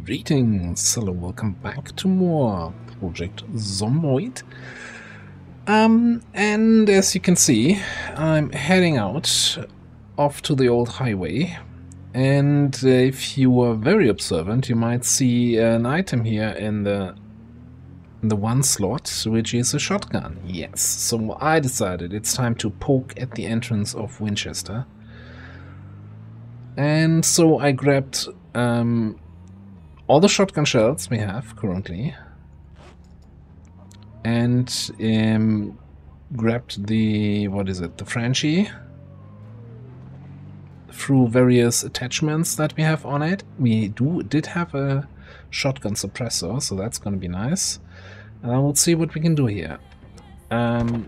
Greetings, hello, welcome back to more Project Zomboid. And as you can see, I'm heading out off to the old highway. And if you were very observant, you might see an item here in the one slot, which is a shotgun. Yes, so I decided it's time to poke at the entrance of Winchester. And so I grabbed all the shotgun shells we have currently, and grabbed the, the Frenchie through various attachments that we have on it. We did have a shotgun suppressor, so that's gonna be nice. And I will see what we can do here. Now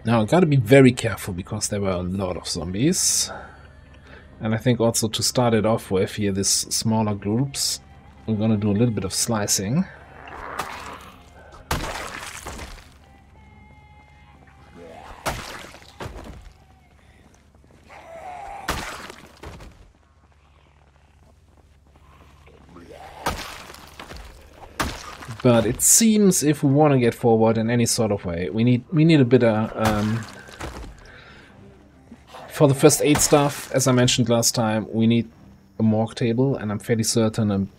I gotta be very careful because there were a lot of zombies. And I think also to start it off with here, these smaller groups, we're gonna do a little bit of slicing. But it seems if we want to get forward in any sort of way, we need a bit of for the first aid stuff. As I mentioned last time, we need a morgue table, and I'm fairly certain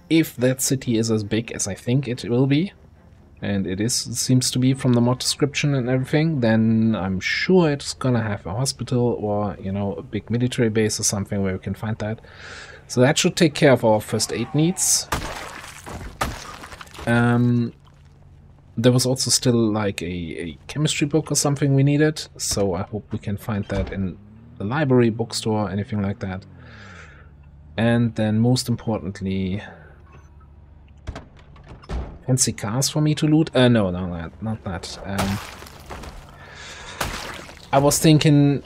if that city is as big as I think it will be, and it seems to be from the mod description and everything, then I'm sure it's gonna have a hospital or, you know, a big military base or something where we can find that. So that should take care of our first aid needs. There was also still like a chemistry book or something we needed, so I hope we can find that in the library, bookstore, anything like that. And then most importantly, fancy cars for me to loot? No, not that. I was thinking,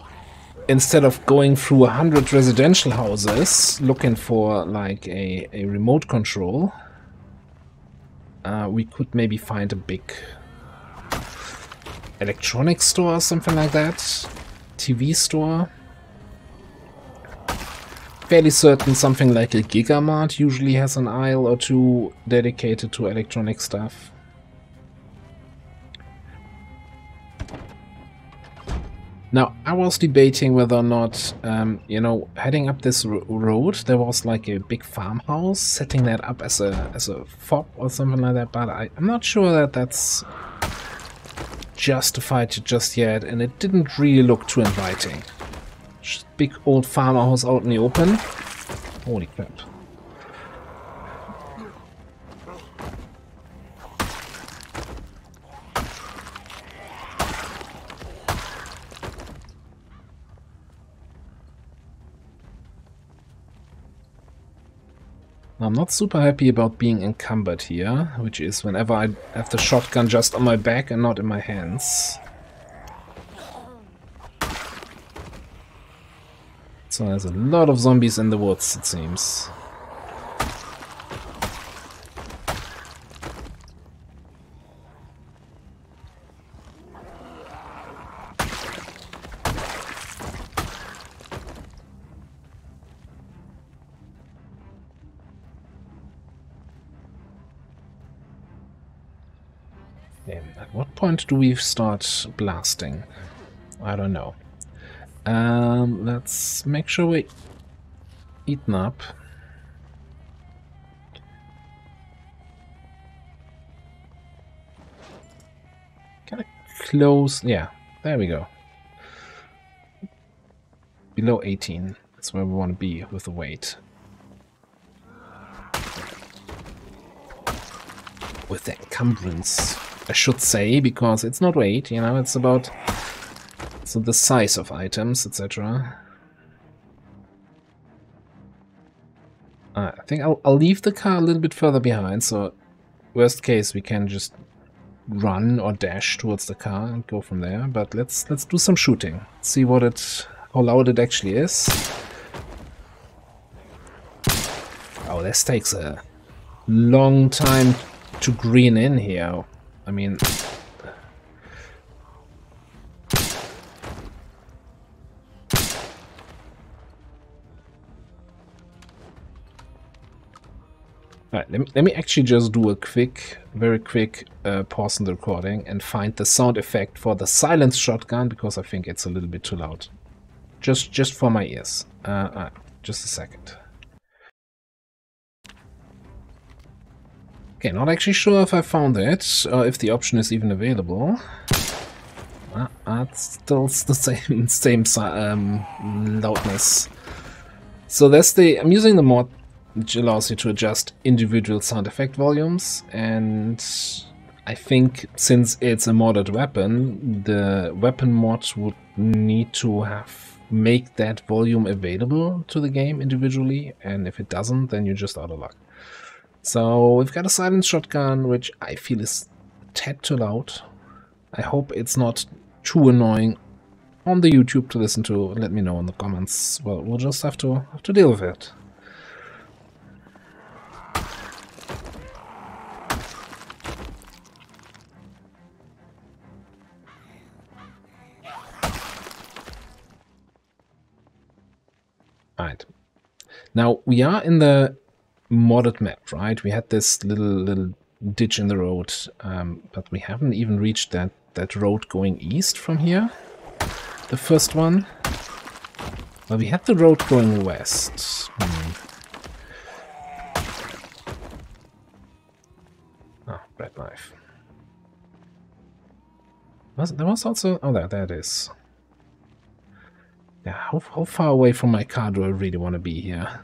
instead of going through 100 residential houses looking for like a remote control, we could maybe find a big electronics store or something like that. TV store. Fairly certain something like a Gigamart usually has an aisle or two dedicated to electronic stuff. Now, I was debating whether or not, you know, heading up this road, there was like a big farmhouse, setting that up as a fob or something like that, but I'm not sure that that's justified just yet, and it didn't really look too inviting. Just big old farmhouse out in the open. Holy crap. I'm not super happy about being encumbered here, which is whenever I have the shotgun just on my back and not in my hands. So there's a lot of zombies in the woods, it seems. At what point do we start blasting? I don't know. Let's make sure we eaten up. Kind of close. Yeah, there we go. Below 18. That's where we want to be with the weight. With the encumbrance, I should say, because it's not weight, you know, it's about the size of items, etc. I think I'll leave the car a little bit further behind, so worst case we can just run or dash towards the car and go from there. But let's do some shooting. See how loud it actually is. Oh, this takes a long time to green in here. I mean, Alright, let me actually just do a very quick pause in the recording and find the sound effect for the silenced shotgun, because I think it's a little bit too loud. Just for my ears. Just a second. Okay, not actually sure if I found it, or if the option is even available. It's still the same loudness. So that's I'm using the mod which allows you to adjust individual sound effect volumes, and I think since it's a modded weapon, the weapon mod would need to make that volume available to the game individually, and if it doesn't, then you're just out of luck. So we've got a silent shotgun, which I feel is a tad too loud. I hope it's not too annoying on the YouTube to listen to. Let me know in the comments. Well, we'll just have to deal with it. Alright. Now we are in the modded map, right? We had this little ditch in the road, but we haven't even reached that road going east from here. The first one. Well, we had the road going west. Oh, bread knife. There was also... Oh, there it is. Yeah, how far away from my car do I really want to be here?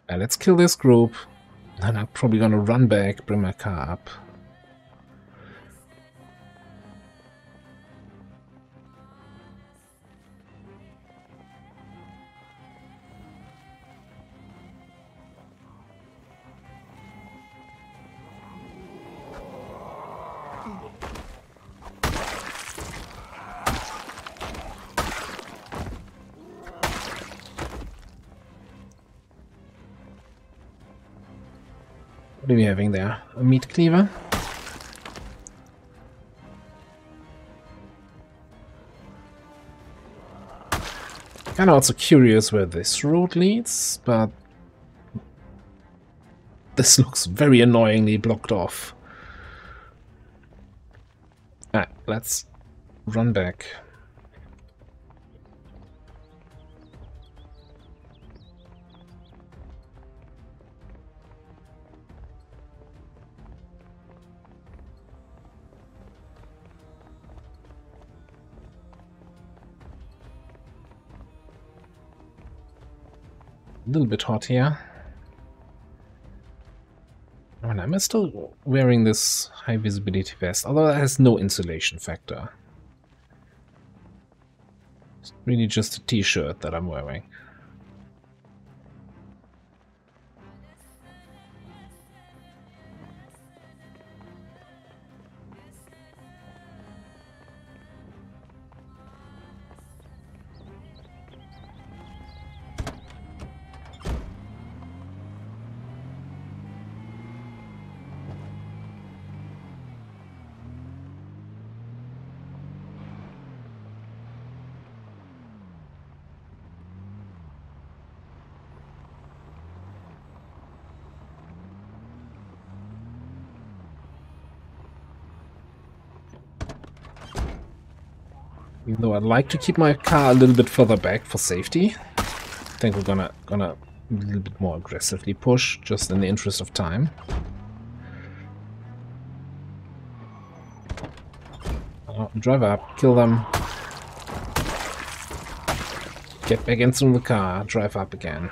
Let's kill this group. Then I'm probably gonna run back, bring my car up. What are we having there? A meat cleaver? Kinda also curious where this road leads, but this looks very annoyingly blocked off. Alright, let's run back. A little bit hot here. Oh, and I'm still wearing this high visibility vest, although it has no insulation factor. It's really just a t-shirt that I'm wearing. Even though I'd like to keep my car a little bit further back for safety. I think we're gonna a little bit more aggressively push, just in the interest of time. Oh, drive up, kill them. Get back into the car, drive up again.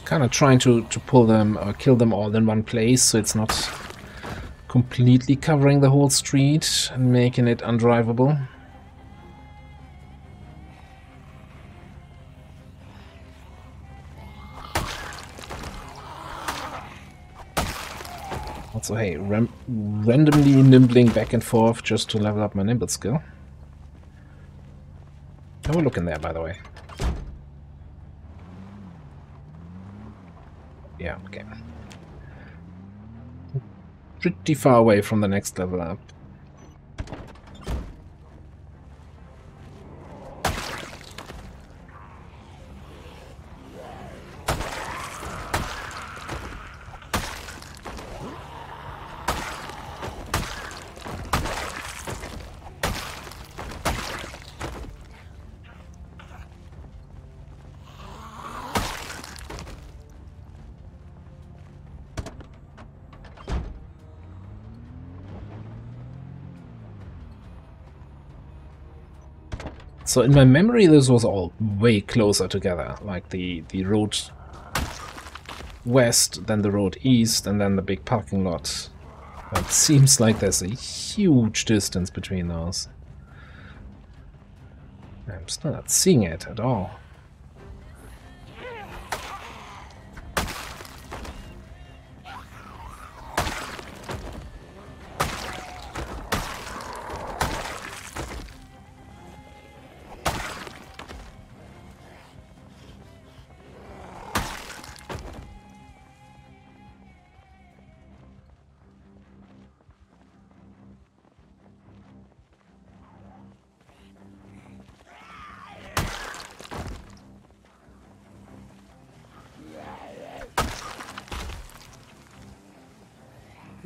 Kind of trying to pull them or kill them all in one place, so it's not completely covering the whole street and making it undrivable. Also, hey, randomly nimbling back and forth just to level up my nimble skill. Have a look in there, by the way. Yeah, okay. Pretty far away from the next level up. So in my memory, this was all way closer together, like the road west, then the road east, and then the big parking lot. It seems like there's a huge distance between those. I'm still not seeing it at all.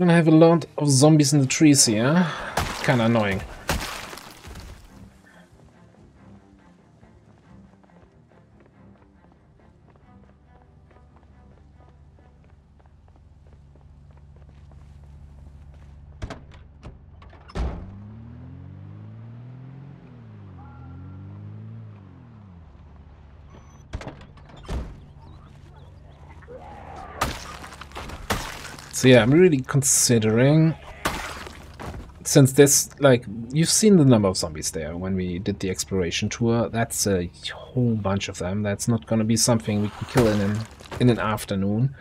I'm gonna have a lot of zombies in the trees here. Kinda annoying. So yeah, I'm really considering, since there's, like, you've seen the number of zombies there when we did the exploration tour. That's a whole bunch of them. That's not gonna be something we can kill in an afternoon.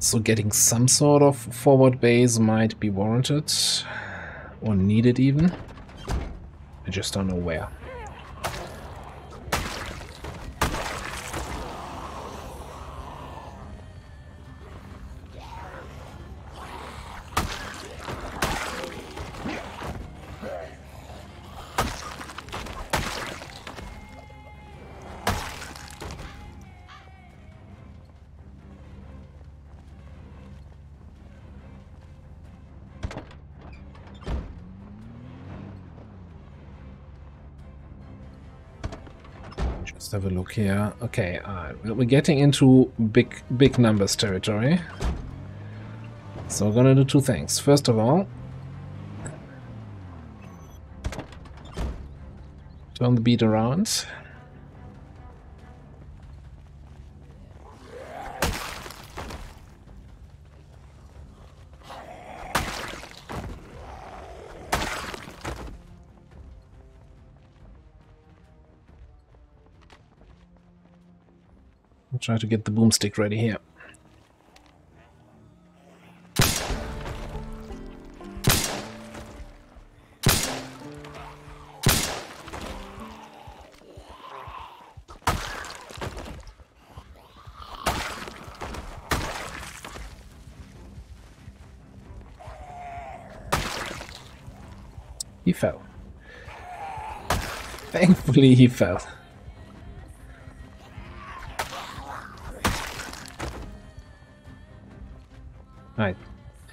So getting some sort of forward base might be warranted, or needed even. I just don't know where. Let's have a look here. Okay, we're getting into big numbers territory. So we're gonna do two things. First of all, turn the beat around. I'll try to get the boomstick ready here. He fell. Thankfully he fell. Right.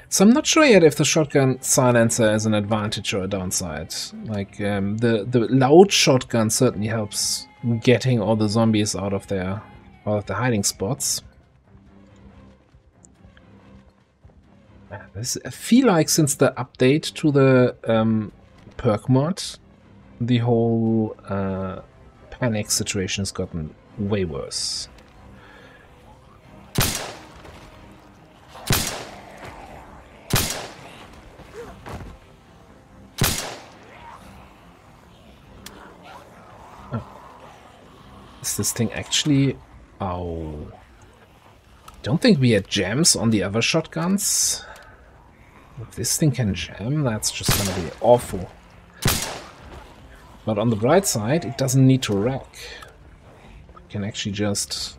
So I'm not sure yet if the shotgun silencer is an advantage or a downside. Like, the loud shotgun certainly helps getting all the zombies out of the hiding spots. I feel like since the update to the perk mod, the whole panic situation has gotten way worse. Is this thing actually... Oh. Don't think we had jams on the other shotguns. If this thing can jam, that's just gonna be awful. But on the bright side, it doesn't need to rack. It can actually just...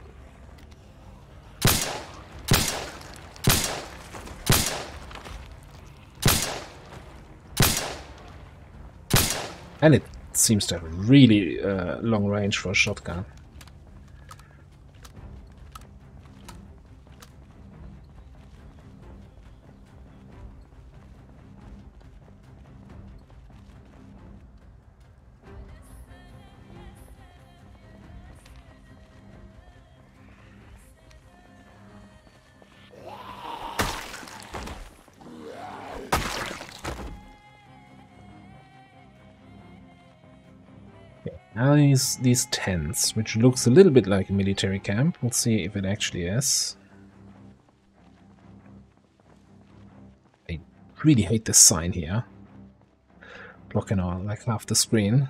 And it seems to have a really long range for a shotgun. Now these tents, which looks a little bit like a military camp. We'll see if it actually is. I really hate this sign here. Blocking on like half the screen.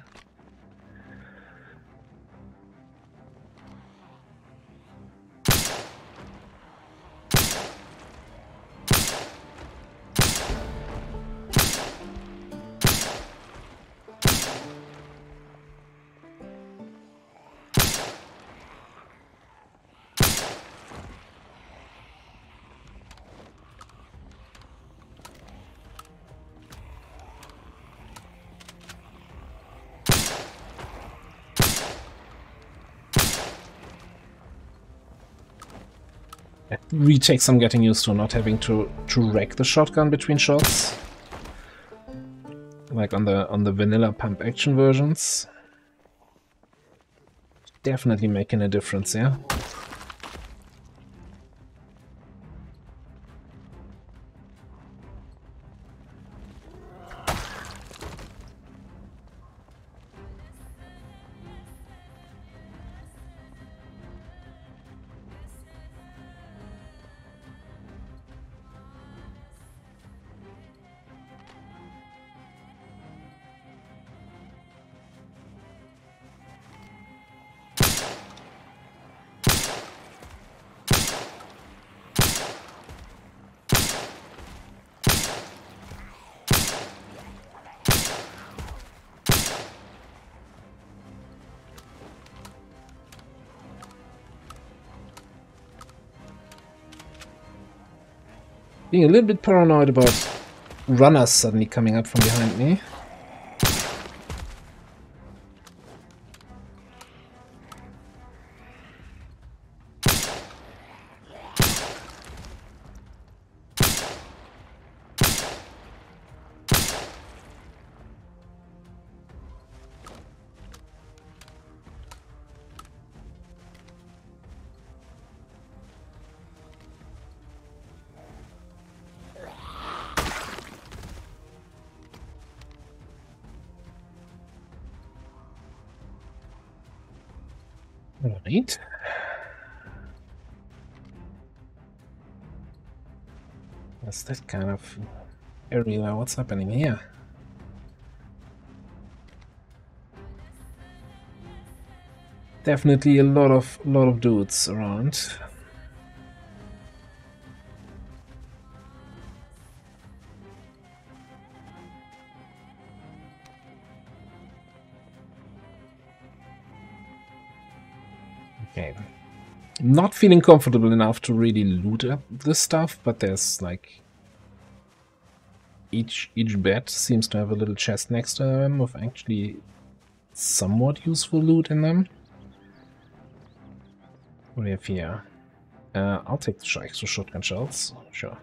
It really takes some getting used to not having to rack the shotgun between shots, like on the vanilla pump action versions. Definitely making a difference, yeah. Being a little bit paranoid about runners suddenly coming up from behind me. Right. What's that kind of area? What's happening here? Definitely a lot of dudes around. Okay. Not feeling comfortable enough to really loot up this stuff, but there's like each bed seems to have a little chest next to them with actually somewhat useful loot in them. What do we have here? I'll take the extra shotgun shells, sure.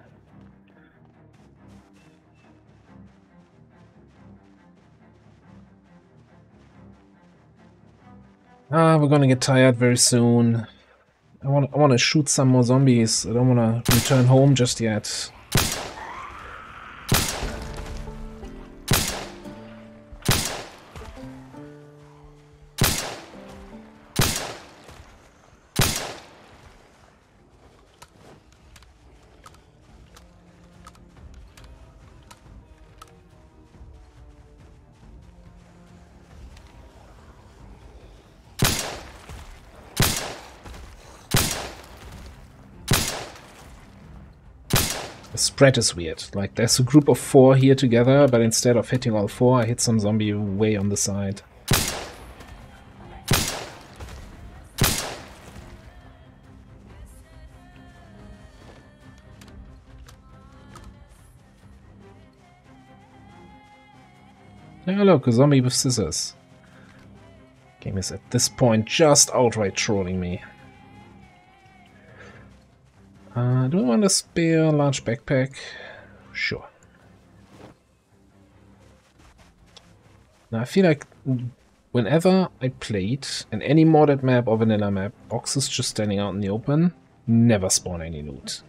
We're gonna get tired very soon. I want to shoot some more zombies. I don't want to return home just yet. spread is weird. Like, there's a group of 4 here together, but instead of hitting all 4, I hit some zombie way on the side. Oh look, a zombie with scissors. Game is at this point just outright trolling me. Do I want a spare large backpack? Sure. Now I feel like whenever I played in any modded map or vanilla map, boxes just standing out in the open never spawn any loot.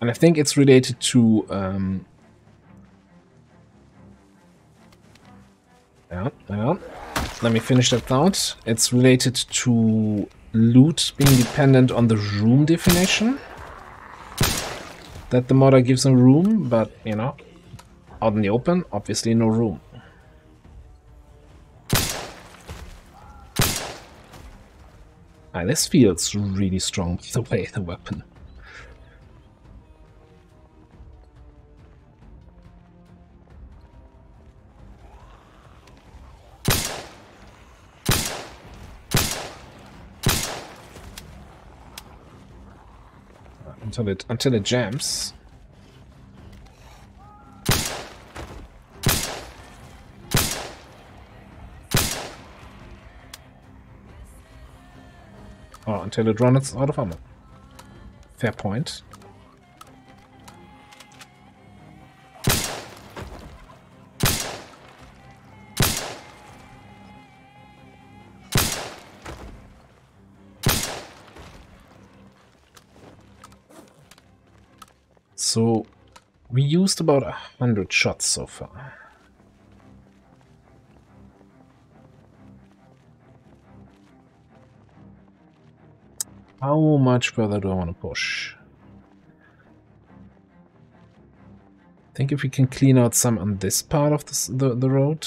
And I think it's related to let me finish that thought. It's related to loot being dependent on the room definition. That the modder gives a room, but you know, out in the open, obviously no room. This feels really strong, the way the weapon. Until it jams. Or until it runs out of ammo. Fair point. So, we used about 100 shots so far. How much further do I want to push? I think if we can clean out some on this part of the road.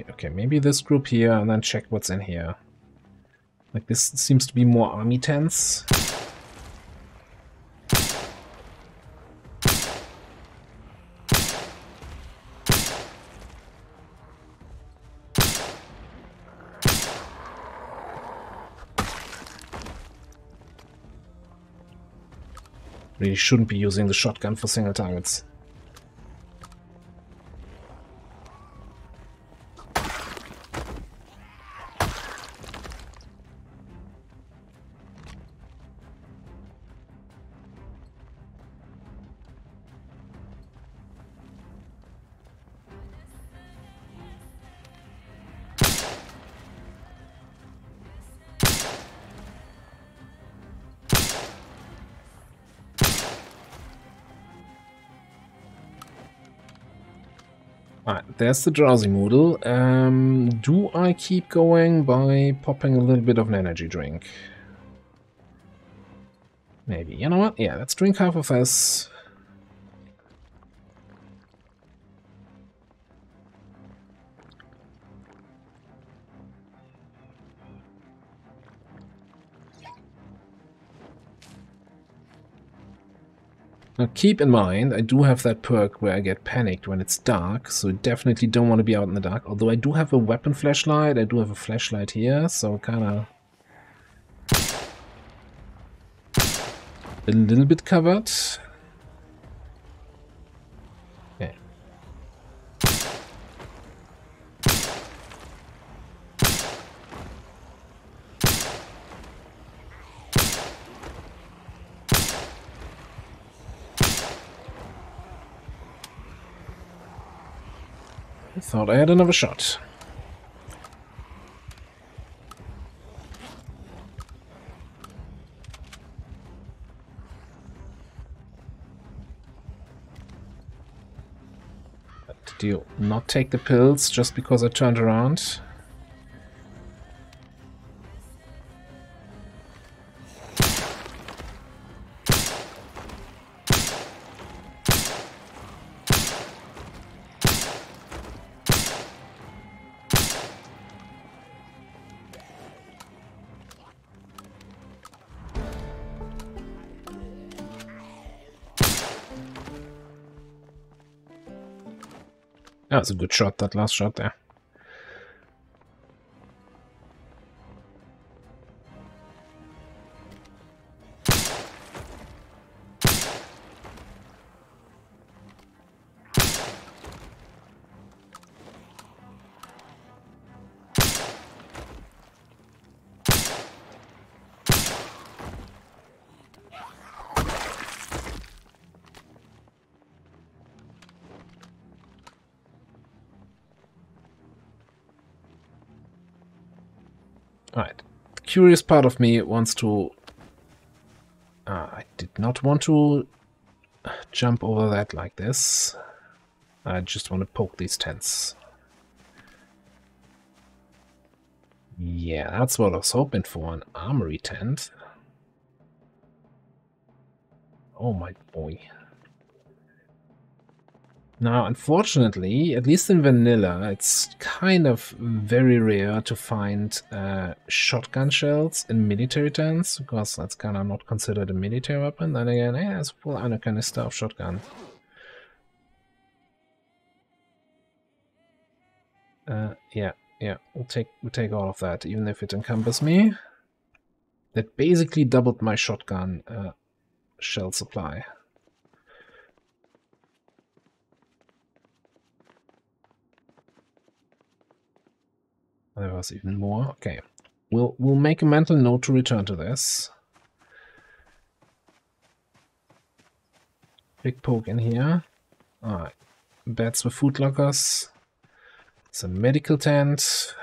Okay, maybe this group here, and then check what's in here. Like, this seems to be more army tents. Really shouldn't be using the shotgun for single targets. Alright, there's the drowsy moodle. Do I keep going by popping a little bit of an energy drink? Maybe. You know what? Yeah, let's drink half of this. Now keep in mind, I do have that perk where I get panicked when it's dark, so definitely don't want to be out in the dark. Although I do have a weapon flashlight, I do have a flashlight here, so kinda a little bit covered. Okay. I thought I had another shot. Did you not take the pills just because I turned around? That was a good shot, that last shot there. Alright, the curious part of me wants to... I did not want to jump over that like this. I just want to poke these tents. Yeah, that's what I was hoping for, an armory tent. Oh my boy. Now, unfortunately, at least in vanilla, it's kind of very rare to find shotgun shells in military tents, because that's kind of not considered a military weapon. Then again, yeah, it's full anachronistic of shotgun. Yeah, we'll take all of that, even if it encumbers me. That basically doubled my shotgun shell supply. There was even more. Okay, we'll make a mental note to return to this. Big poke in here. All right, beds with food lockers. Some medical tent.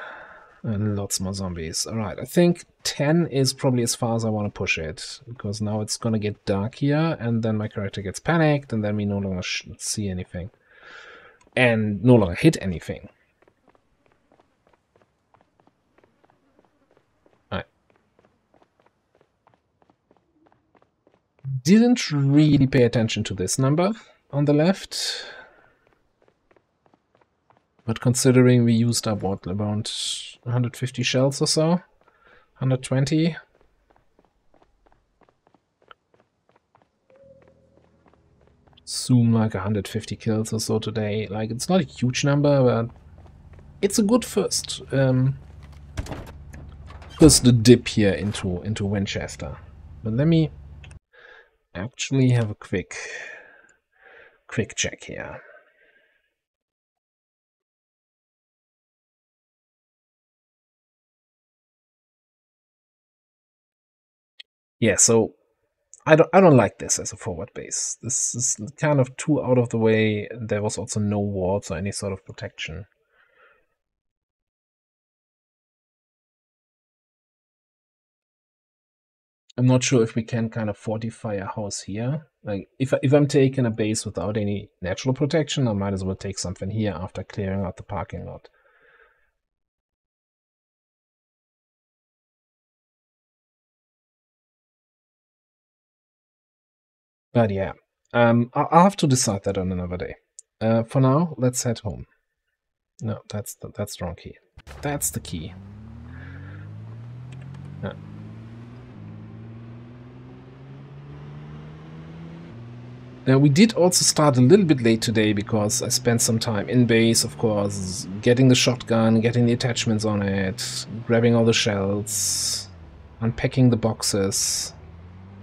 And lots more zombies. Alright, I think 10 is probably as far as I want to push it. Because now it's gonna get dark here, and then my character gets panicked, and then we no longer see anything. And no longer hit anything. Alright. Didn't really pay attention to this number on the left. But considering we used up, what, around 150 shells or so? 120? Assume like 150 kills or so today. Like, it's not a huge number, but it's a good first dip here into Winchester. But let me actually have a quick check here. Yeah, so I don't like this as a forward base. This is kind of too out of the way. There was also no walls or any sort of protection. I'm not sure if we can kind of fortify a house here. Like, if I'm taking a base without any natural protection, I might as well take something here after clearing out the parking lot. But yeah, I'll have to decide that on another day. For now, let's head home. No, that's the wrong key. That's the key. Now, we did also start a little bit late today because I spent some time in base, of course, getting the shotgun, getting the attachments on it, grabbing all the shells, unpacking the boxes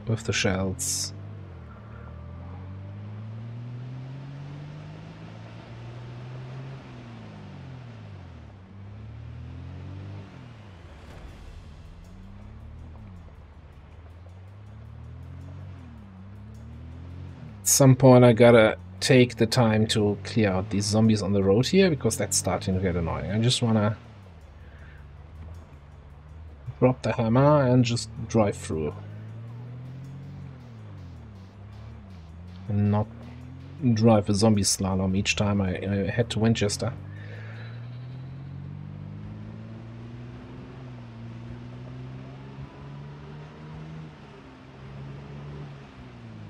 with the shells. At some point I gotta take the time to clear out these zombies on the road here, because that's starting to get annoying. I just wanna drop the hammer and just drive through. And not drive a zombie slalom each time I head to Winchester.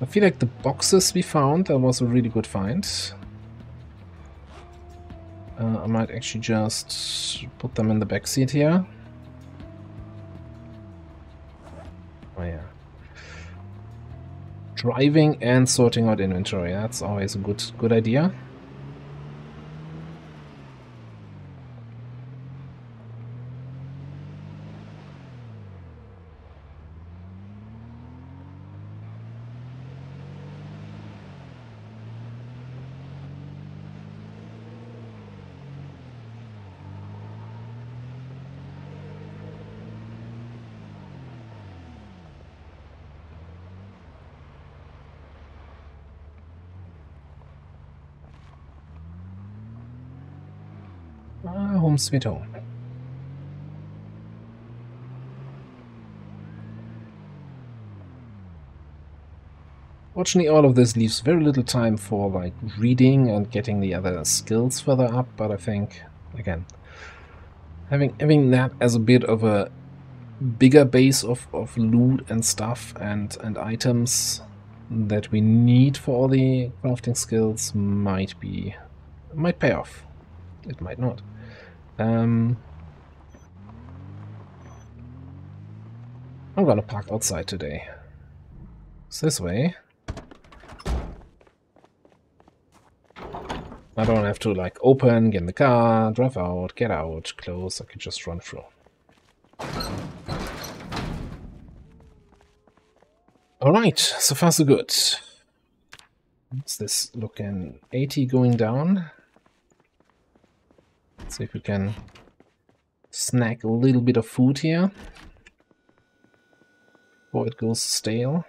I feel like the boxes we found, that was a really good find. I might actually just put them in the back seat here. Oh yeah. Driving and sorting out inventory, that's always a good idea. home sweet home. Fortunately, all of this leaves very little time for like reading and getting the other skills further up, but I think, again, having that as a bit of a bigger base of loot and stuff and items that we need for all the crafting skills might pay off. It might not. I'm gonna park outside today. It's this way. I don't have to like open, get in the car, drive out, get out, close. I can just run through. Alright, so far so good. What's this looking? 80 going down. Let's see if we can snack a little bit of food here before it goes stale.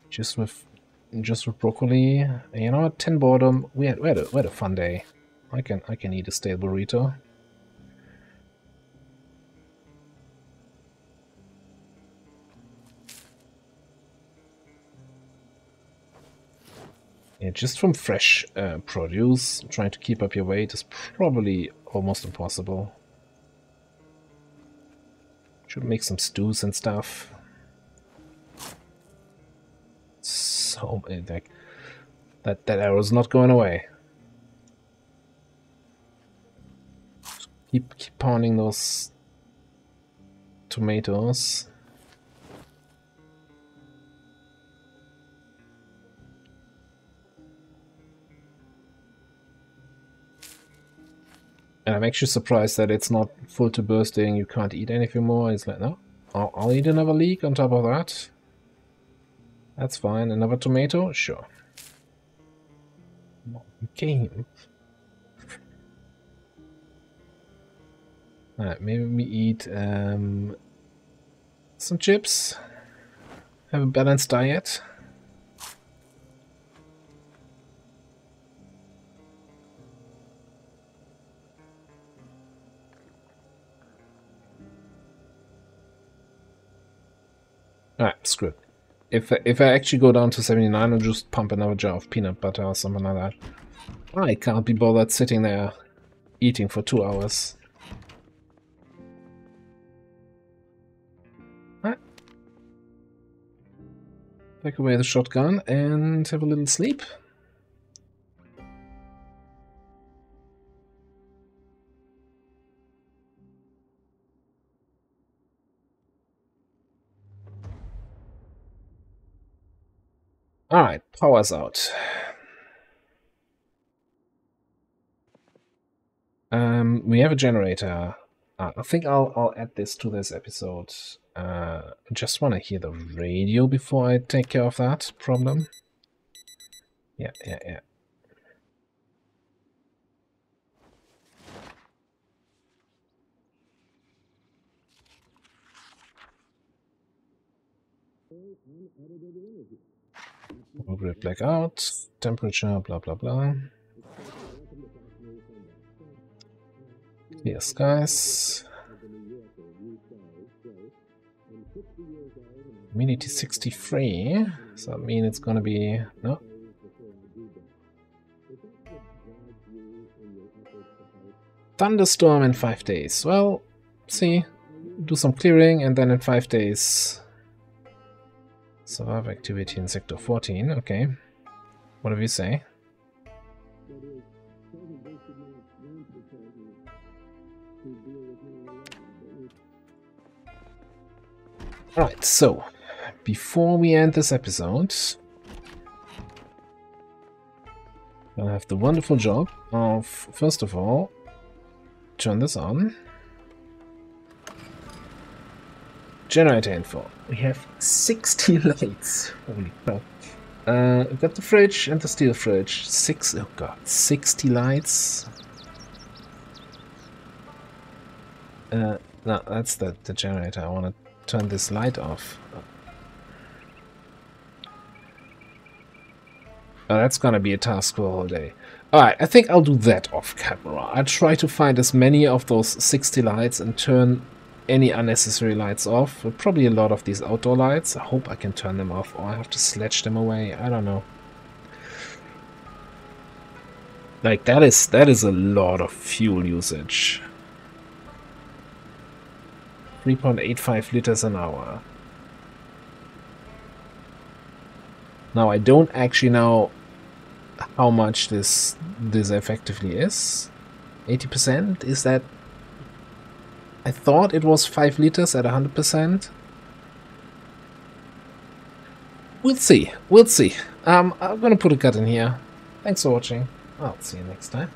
Just with broccoli. You know what? 10 boredom. We had a fun day. I can eat a stale burrito. Yeah, just from fresh produce, trying to keep up your weight is probably almost impossible. Should make some stews and stuff. So like that arrow's not going away. Keep pounding those tomatoes. And I'm actually surprised that it's not full to bursting, you can't eat anything more. It's like, no, I'll eat another leek on top of that. That's fine. Another tomato? Sure. Game. Alright, maybe we eat some chips. Have a balanced diet. Alright, screw it. If I actually go down to 79, I'll just pump another jar of peanut butter or something like that. I can't be bothered sitting there eating for 2 hours. Alright. Take away the shotgun and have a little sleep. Alright, power's out. We have a generator. I think I'll add this to this episode. I just want to hear the radio before I take care of that problem. Yeah. Grid blackout, temperature, blah blah blah. Clear skies. Humidity 63. So that means it's gonna be no. Thunderstorm in 5 days. Well, see, do some clearing and then in 5 days. Survive activity in sector 14. Okay. What do you say? Alright, so before we end this episode, I'll have the wonderful job of, first of all, turn this on. Generator info. We have 60 lights. Holy crap. We've got the fridge and the steel fridge. 60 lights. No, that's the generator. I want to turn this light off. Oh, that's gonna be a task for the whole day. Alright, I think I'll do that off camera. I'll try to find as many of those 60 lights and turn any unnecessary lights off. Probably a lot of these outdoor lights. I hope I can turn them off, or I have to sledge them away. I don't know. Like, that is a lot of fuel usage. 3.85 liters an hour. Now, I don't actually know how much this effectively is. 80%? Is that... I thought it was 5 liters at 100%. We'll see. We'll see. I'm gonna put a cut in here. Thanks for watching. I'll see you next time.